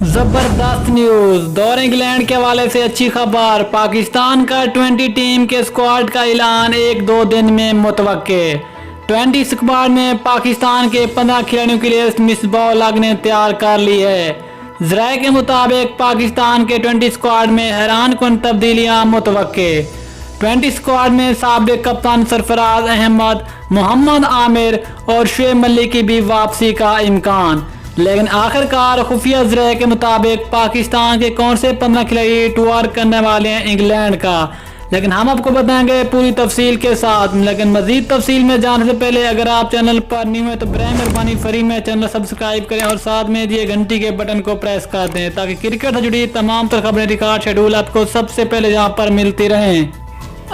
जबरदस्त न्यूज। दौरे इंग्लैंड के हवाले से अच्छी खबर। पाकिस्तान का 20 टीम के स्क्वाड का ऐलान 1-2 दिन में मुतवक्के। 20 स्क्वाड में पाकिस्तान के 15 खिलाड़ियों की लिस्ट मिसबाह उल हक ने तैयार कर ली है। ज़राए के मुताबिक पाकिस्तान के 20 स्क्वाड में हैरानकुन तब्दीलियां मुतवक्के। 20 स्क्वाड में साबिक कप्तान सरफराज अहमद, मोहम्मद आमिर और शुएब मलिक की भी वापसी का इम्कान। लेकिन आखिरकार खुफिया ज़राए के मुताबिक पाकिस्तान के कौन से 15 खिलाड़ी टूर करने वाले हैं इंग्लैंड का, लेकिन हम आपको बताएंगे पूरी तफसील के साथ। लेकिन मजीद तफसील में जाने से पहले अगर आप चैनल पर न्यू है तो बराए मेहरबानी फ्री में चैनल सब्सक्राइब करें और साथ में दिए घंटी के बटन को प्रेस कर दें ताकि क्रिकेट से जुड़ी तमाम तर खबरें, रिकॉर्ड, शेड्यूल आपको सबसे पहले यहाँ पर मिलती रहें।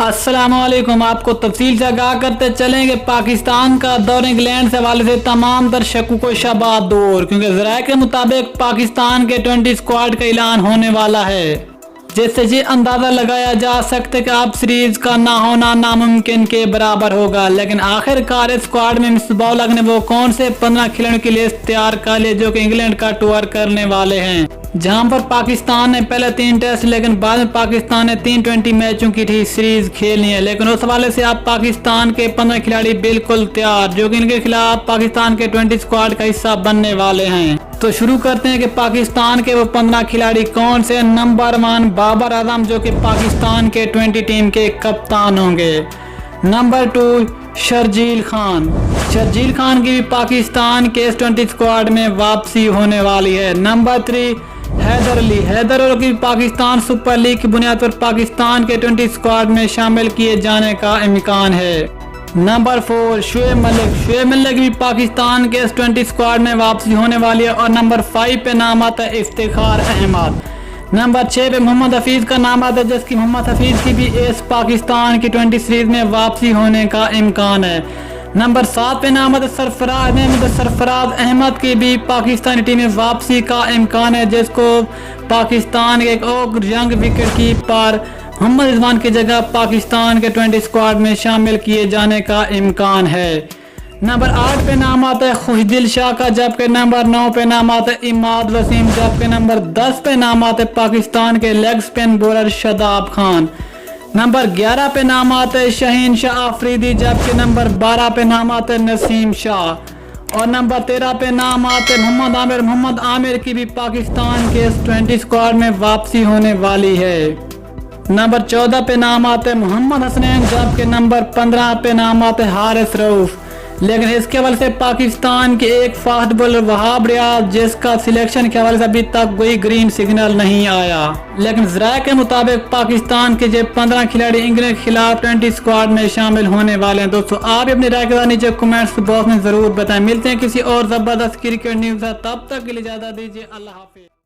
अस्सलामुअलैकुम। आपको तफसील से आगाह करते चलेंगे पाकिस्तान का दौर इंग्लैंड से हवाले से तमाम तर शक्कों को शबात दूर, क्योंकि ज़राए के मुताबिक पाकिस्तान के 20 स्क्वाड का ऐलान होने वाला है, जिससे ये अंदाज़ा लगाया जा सकता है कि अब सीरीज का ना होना नामुमकिन के बराबर होगा। लेकिन आखिरकार इस स्क्वाड में मिसबाह उल हक ने वो कौन से 15 खिलाड़ियों की लिस्ट तैयार कर ली जो कि इंग्लैंड का टूर करने वाले हैं, जहां पर पाकिस्तान ने पहले 3 टेस्ट लेकिन बाद में पाकिस्तान ने 3 20 मैचों की थी सीरीज खेलनी है। लेकिन उस हवाले से अब पाकिस्तान के 15 खिलाड़ी बिल्कुल तैयार जो कि इनके खिलाफ पाकिस्तान के 20 स्क्वाड का हिस्सा बनने वाले हैं। तो शुरू करते हैं कि पाकिस्तान के वो 15 खिलाड़ी कौन से। नंबर 1 बाबर आजम जो कि पाकिस्तान के 20 टीम के कप्तान होंगे। नंबर 2 शर्जील खान। शर्जील खान की भी पाकिस्तान के इस 20 स्क्वाड में वापसी होने वाली है। नंबर 3 हैदर अली। हैदर अली की पाकिस्तान सुपर लीग की बुनियाद पर पाकिस्तान के 20 स्क्वाड में शामिल किए जाने का इम्कान है। नंबर 4 शुएब मलिक। शुएब मलिक भी पाकिस्तान के इस 20 स्क्वाड में वापसी होने वाली है। और नंबर 5 पे नाम आता है इफ्तिखार अहमद। नंबर 6 पे मोहम्मद हफीज का नाम आता है, जिसकी मोहम्मद हफीज की भी इस पाकिस्तान की 20 सीरीज में वापसी होने का इम्कान है। नंबर 7 पे नाम आता है सरफराज अहमद। सरफराज अहमद की भी पाकिस्तानी टीम में वापसी का इम्कान है, जिसको पाकिस्तान के एक और young wicket keeper Mohammad Rizwan की जगह पाकिस्तान के 20 स्क्वाड में शामिल किए जाने का इम्कान है। नंबर 8 पे नाम आता है खुशदिल शाह का, जबकि नंबर 9 पे नाम आता है इमाद वसीम, जबकि नंबर 10 पे नाम आता है पाकिस्तान के leg spin bowler Shadab Khan. Number 11 पे नाम आता है शाहीन शाह आफरीदी, जबकि नंबर 12 पे नाम आता है नसीम शाह। और नंबर 13 पे नाम आते हैं मोहम्मद आमिर। मोहम्मद आमिर की भी पाकिस्तान के इस 20 स्क्वाड में वापसी होने वाली है। नंबर 14 पे नाम आते हैं मोहम्मद हसनैन, जबकि नंबर 15 पे नाम आते हैं हारिस रऊफ। लेकिन इसके हवाले से पाकिस्तान के एक फास्ट बॉलर वहाब रियाज, जिसका सिलेक्शन के हवाले से अभी तक कोई ग्रीन सिग्नल नहीं आया। लेकिन ज़राए के मुताबिक पाकिस्तान के जो 15 खिलाड़ी इंग्लैंड के खिलाफ 20 स्क्वाड में शामिल होने वाले हैं। दोस्तों आप अपनी राय के साथ नीचे कमेंट्स बॉक्स में जरूर बताएं। मिलते हैं किसी और जबरदस्त क्रिकेट न्यूज़, तब तक के लिए इजाज़त दीजिए। अल्लाह हाफिज़।